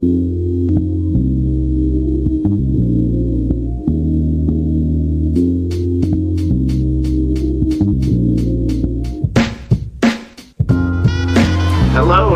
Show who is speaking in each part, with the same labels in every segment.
Speaker 1: Hello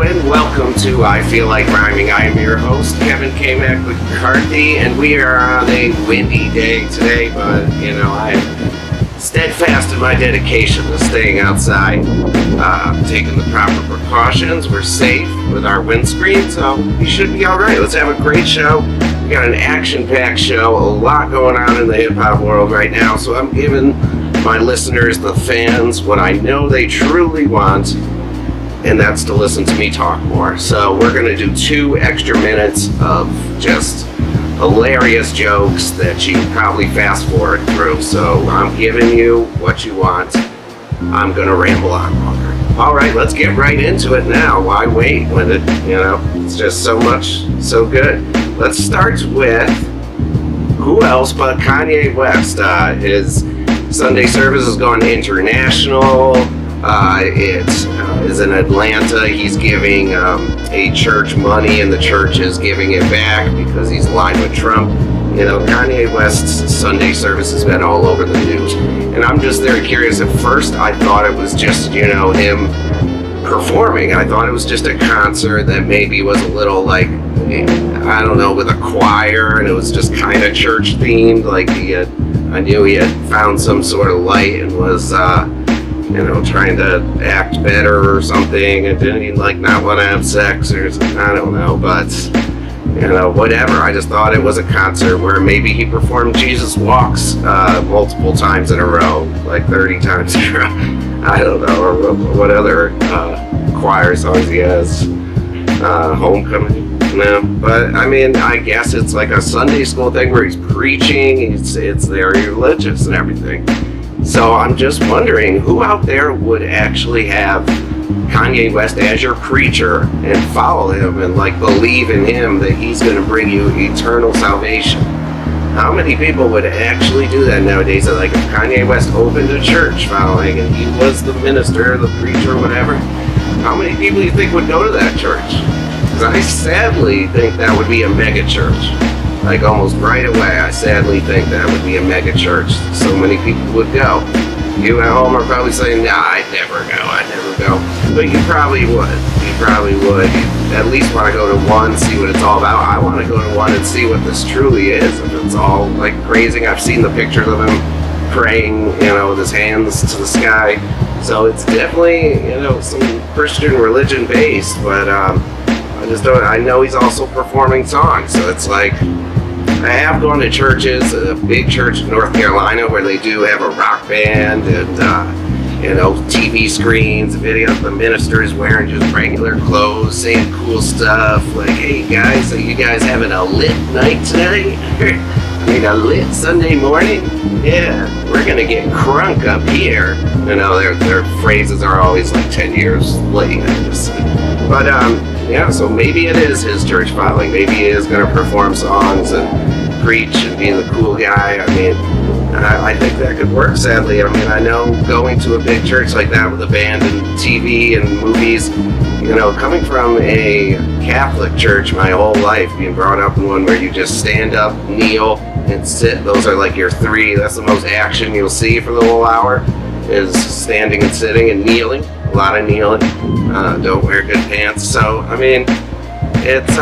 Speaker 1: and welcome to I Feel Like Rhyming. I am your host, Kevin KMac with McCarthy, and we are on a windy day today, but I am steadfast in my dedication to staying outside, taking the proper precautions. We're safe with our windscreen, so we should be alright. Let's have a great show. We got an action-packed show, a lot going on in the hip-hop world right now, so I'm giving my listeners, the fans, what I know they truly want, and that's to listen to me talk more. So we're going to do 2 extra minutes of just hilarious jokes that you probably fast forward through. So I'm giving you what you want. I'm going to ramble on longer. All right, let's get right into it now. Why wait when it's just so much, so good. Let's start with who else but Kanye West. His Sunday service is going international. It is in Atlanta. He's giving a church money, and the church is giving it back because he's aligned with Trump. Kanye West's Sunday service has been all over the news, and I'm just very curious. At first, I thought it was just him performing. I thought it was just a concert that maybe was a little like, I don't know, with a choir, and it was just kind of church themed. Like I knew he had found some sort of light and was trying to act better or something, and didn't he not want to have sex or something? I don't know, but whatever. I just thought it was a concert where maybe he performed Jesus Walks multiple times in a row, like 30 times in a row. I don't know, or what other choir songs he has. Homecoming. No, but I guess it's like a Sunday school thing where he's preaching. It's very religious and everything. So I'm just wondering who out there would actually have Kanye West as your preacher and follow him and believe in him that he's going to bring you eternal salvation. How many people would actually do that nowadays? If Kanye West opened a church following and he was the minister, the preacher, whatever, how many people do you think would go to that church? Because I sadly think that would be a mega church. Almost right away, I sadly think that would be a mega church. So many people would go. You at home are probably saying, nah, I'd never go. But you probably would. You at least want to go to one, see what it's all about. I want to go to one and see what this truly is. If it's all praising. I've seen the pictures of him praying, with his hands to the sky. So it's definitely, some Christian religion based, but I know he's also performing songs, so it's I have gone to churches, a big church in North Carolina where they do have a rock band and, TV screens, videos. The minister is wearing just regular clothes, saying cool stuff like, hey guys, are you guys having a lit night today? A lit Sunday morning? Yeah, we're going to get crunk up here. Their phrases are always 10 years late. But, so maybe it is his church following. Maybe he is going to perform songs and preach and be the cool guy. I think that could work, sadly. I know going to a big church like that with a band and TV and movies, coming from a Catholic church my whole life, being brought up in one where you just stand up, kneel, and sit. Those are your 3. That's the most action you'll see for the whole hour, is standing and sitting and kneeling. A lot of kneeling. Don't wear good pants. So, it's,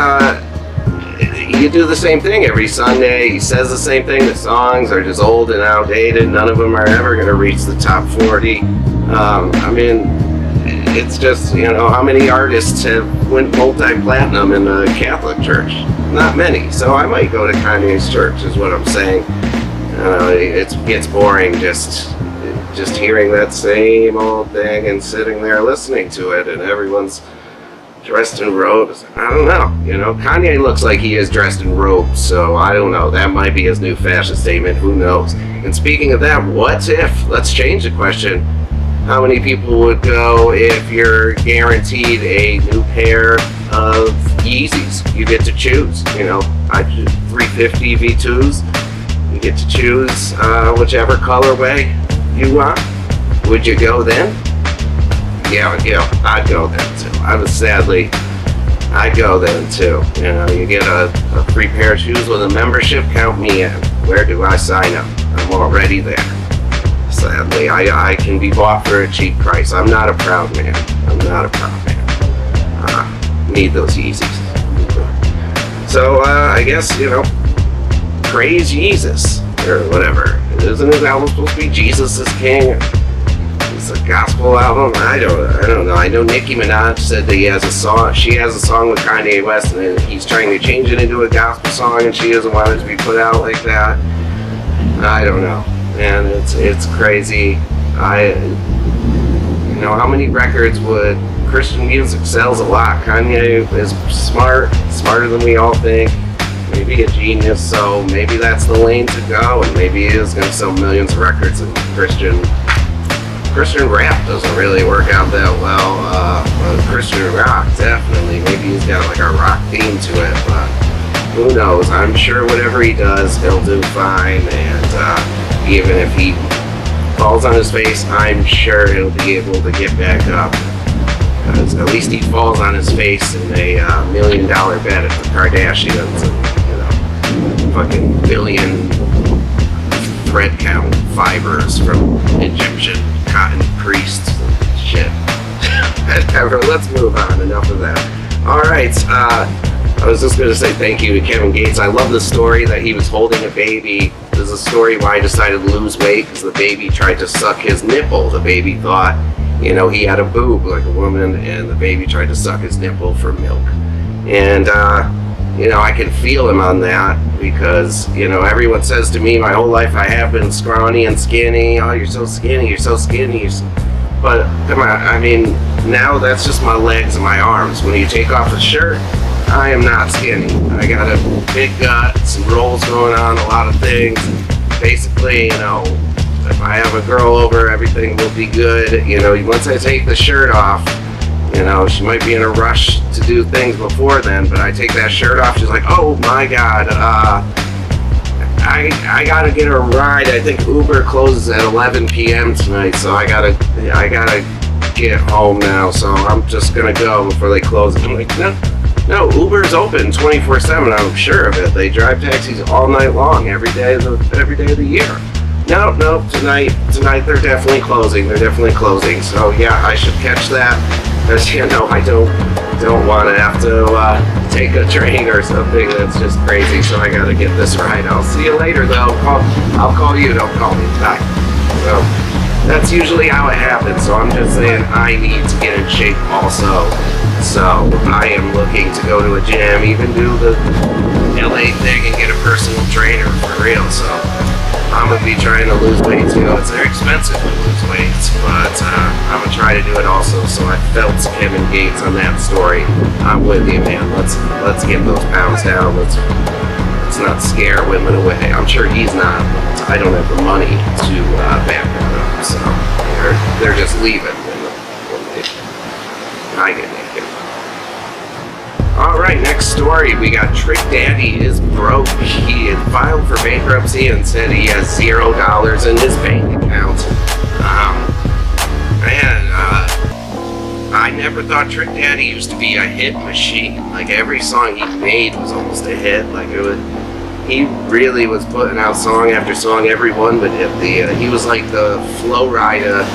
Speaker 1: you do the same thing every Sunday. He says the same thing. The songs are just old and outdated. None of them are ever going to reach the top 40. It's just, how many artists have went multi-platinum in a Catholic church? Not many. So I might go to Kanye's church, is what I'm saying. It gets boring just hearing that same old thing and sitting there listening to it, and everyone's dressed in robes. I don't know. Kanye looks like he is dressed in robes, so I don't know. That might be his new fashion statement. Who knows? And speaking of that, what if? Let's change the question. How many people would go if you're guaranteed a new pair of Yeezys? You get to choose. 350 V2s. You get to choose whichever colorway you want. Would you go then? Yeah, I'd go then too. I'd go then too. You know, you get a free pair of shoes with a membership, count me in. Where do I sign up? I'm already there. Sadly, I can be bought for a cheap price. I'm not a proud man. I'm not a proud man. Need those Yeezys. So, I guess, you know, praise Jesus, or whatever. Isn't his album supposed to be Jesus is King? It's a gospel album? I don't know. I know Nicki Minaj said that she has a song with Kanye West, and he's trying to change it into a gospel song, and she doesn't want it to be put out like that. I don't know. Man, it's crazy. You know, how many records would Christian music sells a lot? Kanye is smarter than we all think. Maybe a genius, so maybe that's the lane to go, and maybe he is going to sell millions of records. And Christian rap doesn't really work out that well. But Christian rock, definitely. Maybe he's got like a rock theme to it, but who knows? I'm sure whatever he does, he'll do fine, and even if he falls on his face, I'm sure he'll be able to get back up. Because at least he falls on his face in a $1 million bet at the Kardashians, and, you know, fucking billion thread count fibers from Egyptian cotton priests and shit. Whatever, let's move on. Enough of that. Alright, I was just going to say thank you to Kevin Gates. I love the story that he was holding a baby. There's a story why he decided to lose weight because the baby tried to suck his nipple. The baby thought, you know, he had a boob like a woman, and the baby tried to suck his nipple for milk. And, you know, I can feel him on that because, you know, everyone says to me my whole life I have been scrawny and skinny. Oh, you're so skinny, you're so skinny. But, come on, I mean, now that's just my legs and my arms. When you take off the shirt, I am not skinny. I got a big gut, some rolls going on, a lot of things. Basically, you know, if I have a girl over, everything will be good. You know, once I take the shirt off, you know, she might be in a rush to do things before then, but I take that shirt off, she's like, oh my God, I gotta get a ride. I think Uber closes at 11 p.m. tonight, so I gotta get home now, so I'm just gonna go before they close. I'm like, no, Uber's open 24/7. I'm sure of it. They drive taxis all night long, every day of the year. No, tonight they're definitely closing. They're definitely closing. So yeah, I should catch that. Because, you know, I don't want to have to take a train or something. That's just crazy. So I gotta get this right. I'll see you later, though. I'll call you. Don't call me. Bye. So that's usually how it happens. So I'm just saying I need to get in shape also. So I am looking to go to a gym, even do the LA thing and get a personal trainer for real. So I'm going to be trying to lose weight too. It's very expensive to lose weight, but I'm going to try to do it also. So I felt Kevin Gates on that story. I'm with you, man. Let's get those pounds down. Let's not scare women away. I'm sure he's not, but I don't have the money to back that up. So they're just leaving when I get naked. Alright, next story. We got Trick Daddy is broke. He had filed for bankruptcy and said he has $0 in his bank account. I never thought Trick Daddy used to be a hit machine. Like, every song he made was almost a hit. Like, he really was putting out song after song. Every one would hit. He was like the Flow Rida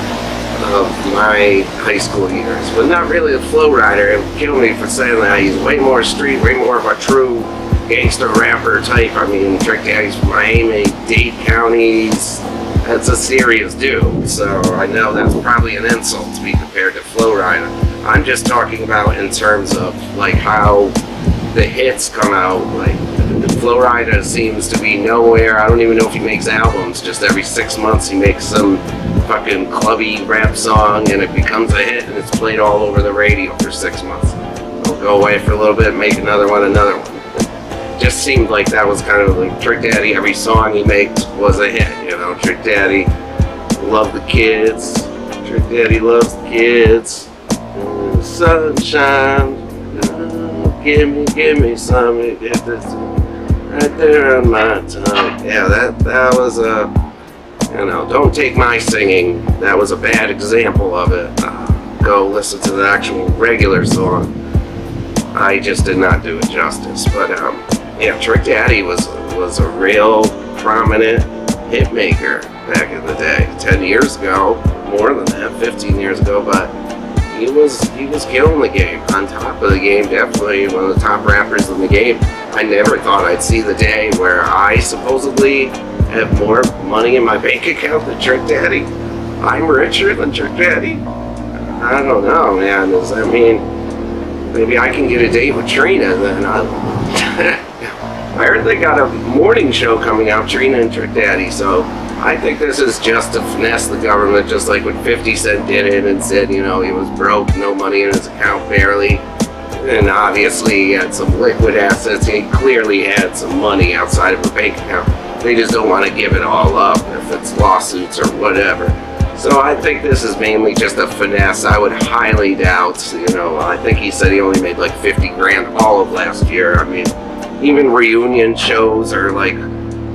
Speaker 1: of my high school years, but not really a flow rider. It would kill me for saying that. He's way more street, way more of a true gangster rapper type. I mean, Trick Daddy's from Miami, Dade counties. That's a serious dude, so I know that's probably an insult to be compared to Flow Rider. I'm just talking about in terms of like how the hits come out. Like the Flow Rider seems to be nowhere. I don't even know if he makes albums. Just every 6 months he makes some fucking clubby rap song and it becomes a hit and it's played all over the radio for 6 months. He'll go away for a little bit, make another one. Just seemed like that was kind of like Trick Daddy. Every song he makes was a hit, you know. Trick Daddy loved the kids. Trick Daddy loves the kids. Sunshine, give me some. Get this right there on my tongue. Yeah, that was a. You know, don't take my singing. That was a bad example of it. Go listen to the actual regular song. I just did not do it justice. But yeah, Trick Daddy was a real prominent hit maker back in the day. 10 years ago, more than that, 15 years ago, but he was killing the game, on top of the game, definitely one of the top rappers in the game. I never thought I'd see the day where I supposedly have more money in my bank account than Trick Daddy. I'm richer than Trick Daddy? I don't know, man. Does that mean maybe I can get a date with Trina then? I heard they got a morning show coming out, Trina and Trick Daddy, so I think this is just to finesse the government, just like when 50 Cent did it and said, you know, he was broke, no money in his account barely. And obviously he had some liquid assets. He clearly had some money outside of a bank account. They just don't want to give it all up if it's lawsuits or whatever. So I think this is mainly just a finesse. I would highly doubt, you know, I think he said he only made like 50 grand all of last year. I mean, even reunion shows or like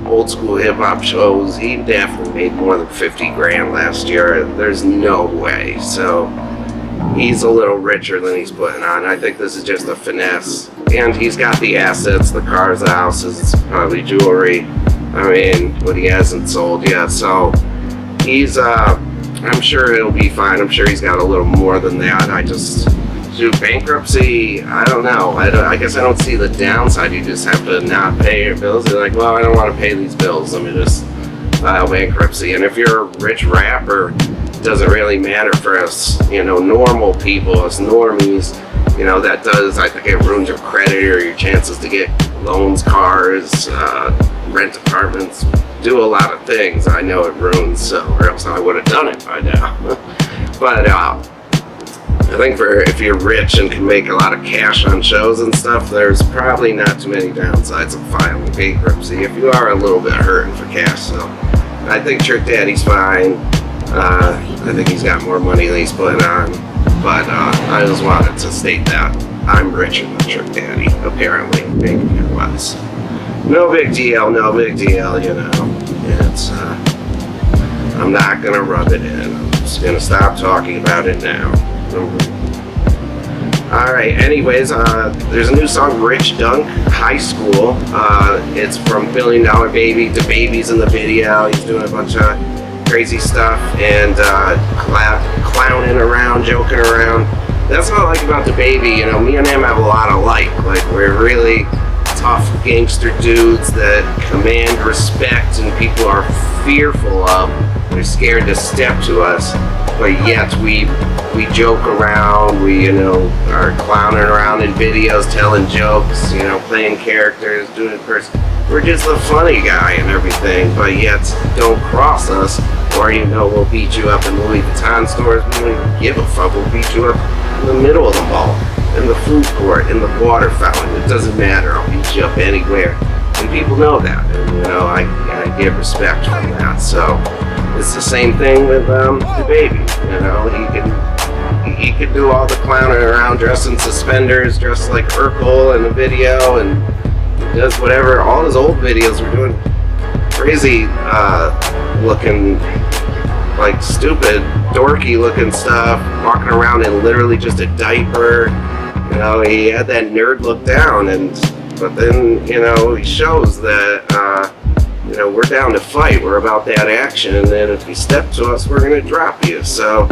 Speaker 1: old school hip hop shows, he definitely made more than 50 grand last year. There's no way. So he's a little richer than he's putting on. I think this is just a finesse. And he's got the assets, the cars, the houses, probably jewelry. I mean, what he hasn't sold yet. So he's, I'm sure it'll be fine. I'm sure he's got a little more than that. I just, bankruptcy, I don't know. I guess I don't see the downside. You just have to not pay your bills. You're like, well, I don't want to pay these bills. Let me just file bankruptcy. And if you're a rich rapper, it doesn't really matter for us, you know, normal people, us normies. You know, that does, I think it ruins your credit or your chances to get loans, cars, rent apartments, do a lot of things. I know it ruins, so, or else I would have done it by now. But I think if you're rich and can make a lot of cash on shows and stuff, there's probably not too many downsides of filing bankruptcy if you are a little bit hurting for cash. So I think Trick Daddy's fine. I think he's got more money than he's putting on. But I just wanted to state that I'm richer than Trick Daddy, apparently, bank account-wise. No big deal, no big deal, you know. It's, I'm not gonna rub it in. I'm just gonna stop talking about it now. Alright, anyways, there's a new song, Rich Dunk, High School. It's from $1 Billion Baby. Dababy's in the video. He's doing a bunch of crazy stuff and clowning around, joking around. That's what I like about Dababy. You know, me and him have a lot of like we're really tough gangster dudes that command respect and people are fearful of. They're scared to step to us, but yet we joke around, we, you know, are clowning around in videos, telling jokes, you know, playing characters, doing it first. We're just the funny guy and everything, but yet don't cross us, or, you know, we'll beat you up in Louis Vuitton stores. We don't even give a fuck. We'll beat you up in the middle of the mall, in the food court, in the water fountain. It doesn't matter. I'll beat you up anywhere. And people know that, and, you know, I get respect from that. So it's the same thing with Dababy. You know, he can do all the clowning around, dressed in suspenders, dressed like Urkel in the video, and he does whatever. All his old videos were doing crazy looking, like stupid, dorky looking stuff, walking around in literally just a diaper. You know, he had that nerd look down, but then, you know, he shows that, you know, we're down to fight, we're about that action, and if you step to us, we're gonna drop you. So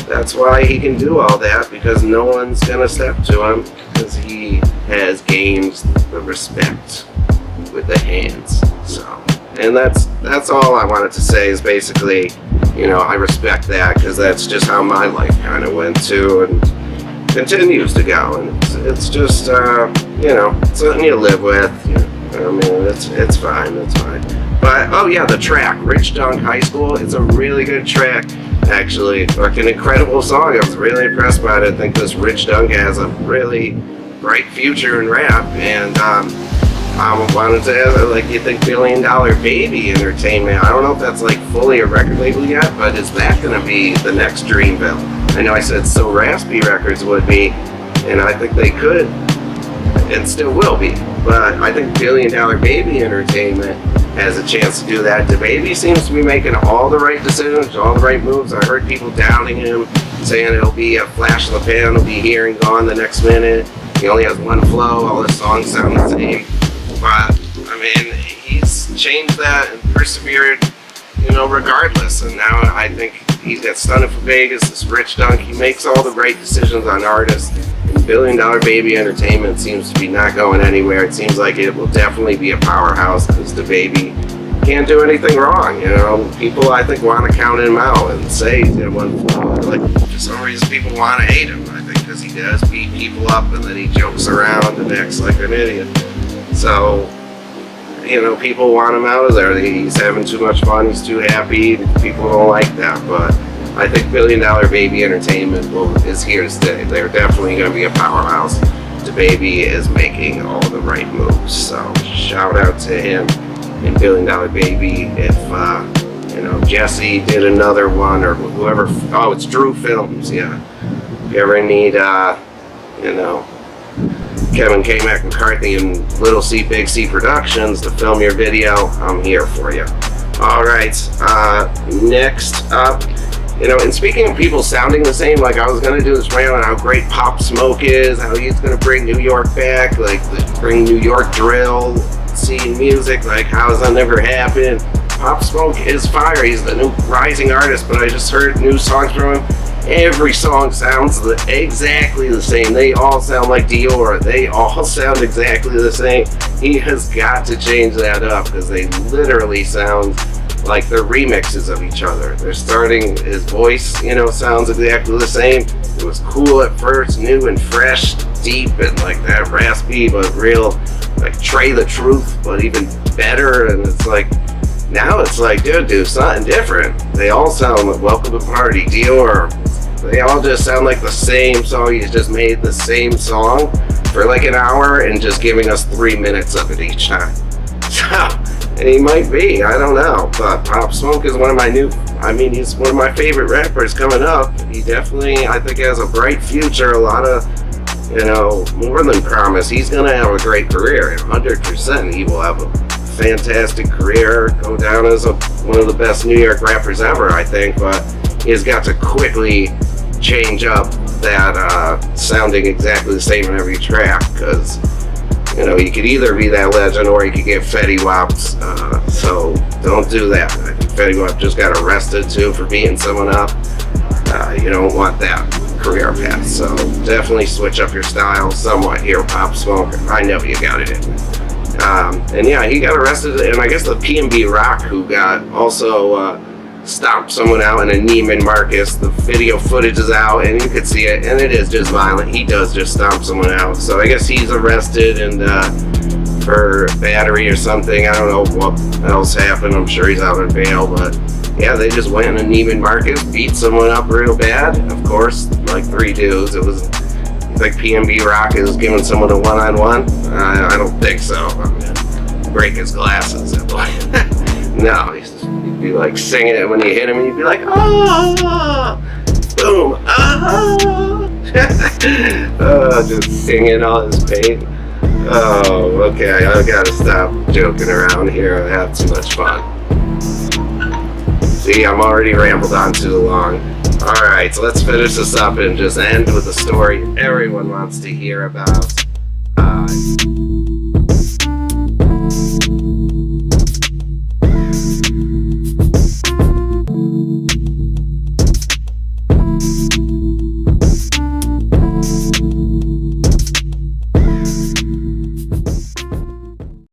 Speaker 1: that's why he can do all that, because no one's gonna step to him, because he has gained the respect with the hands. So, and that's all I wanted to say, is basically, you know, I respect that, because that's just how my life kind of went too, and continues to go, and it's just, you know, something you live with. You know, I mean, it's fine, it's fine. But, oh yeah, the track, Rich Dunk High School, it's a really good track, actually. Fucking incredible song. I was really impressed by it. I think this Rich Dunk has a really bright future in rap, and I wanted to ask, like, you think $1 Billion Baby Entertainment, I don't know if that's like fully a record label yet, but is that going to be the next Dreamville? I know I said So Raspy Records would be, and I think they could, and still will be, but I think $1 Billion Baby Entertainment has a chance to do that. Dababy seems to be making all the right decisions, all the right moves. I heard people doubting him, saying it'll be a flash in the pan, it'll be here and gone the next minute. He only has one flow, all his songs sound the same. But, I mean, he's changed that and persevered, you know, regardless. And now I think he's got Stunning for Vegas, this rich dunk. He makes all the right decisions on artists. And Billion Dollar Baby Entertainment seems to be not going anywhere. It seems like it will definitely be a powerhouse because Dababy can't do anything wrong. You know, people I think want to count him out and say he's got one flaw. Like, for some reason, people want to hate him. I think because he does beat people up and then he jokes around and acts like an idiot. So, you know, people want him out of there. He's having too much fun. He's too happy. People don't like that. But I think Billion Dollar Baby Entertainment is here to stay. They're definitely going to be a powerhouse. Dababy is making all the right moves. So shout out to him and Billion Dollar Baby. If you know, Jesse did another one or whoever. Oh, it's Drew Films. Yeah. If you ever need, you know, Kevin KMac, McCarthy, and Little C Big C Productions to film your video, I'm here for you. All right. Next up. You know, and speaking of people sounding the same, like I was going to do this rant on how great Pop Smoke is, how he's going to bring New York back, like bring New York drill scene music, like how has that never happened? Pop Smoke is fire. He's the new rising artist, but I just heard new songs from him. Every song sounds exactly the same. They all sound like Dior. They all sound exactly the same. He has got to change that up because they literally sound like they're remixes of each other. They're starting, his voice, you know, sounds exactly the same. It was cool at first, new and fresh, deep, and like that raspy, but real, like Trey the Truth, but even better. And it's like, now it's like, dude, do something different. They all sound like Welcome to Party, Dior. They all just sound like the same song. He's just made the same song for like an hour and just giving us 3 minutes of it each time. So, and he might be, I don't know, but Pop Smoke is one of my he's one of my favorite rappers coming up. He definitely, I think, has a bright future, a lot of, you know, more than promise. He's going to have a great career, 100%. He will have a fantastic career, go down as one of the best New York rappers ever, I think, but he's got to quickly change up that sounding exactly the same in every track, because you know, you could either be that legend or you could get FETTY whopped. So don't do that. I think FETTY Wap just got arrested too for beating someone up. You don't want that career path. So definitely switch up your style somewhat here, Pop Smoke. I know you got it in. And yeah, he got arrested, and I guess the P&B Rock, who got also stomped someone out in a Neiman Marcus. The video footage is out and you could see it, and it is just violent. He does just stomp someone out. So I guess he's arrested and for battery or something. I don't know what else happened. I'm sure he's out on bail, but yeah, they just went in a Neiman Marcus, beat someone up real bad. Of course, like 3 dudes. It was like P&B Rock is giving someone a one-on-one. I don't think so. I'm gonna break his glasses. No, he'd be like singing it when you hit him, and you'd be like, ah, boom, ah. Just singing all his pain. Oh, okay, I gotta stop joking around here. I have too much fun. See, I'm already rambled on too long. Alright, so let's finish this up and just end with a story everyone wants to hear about.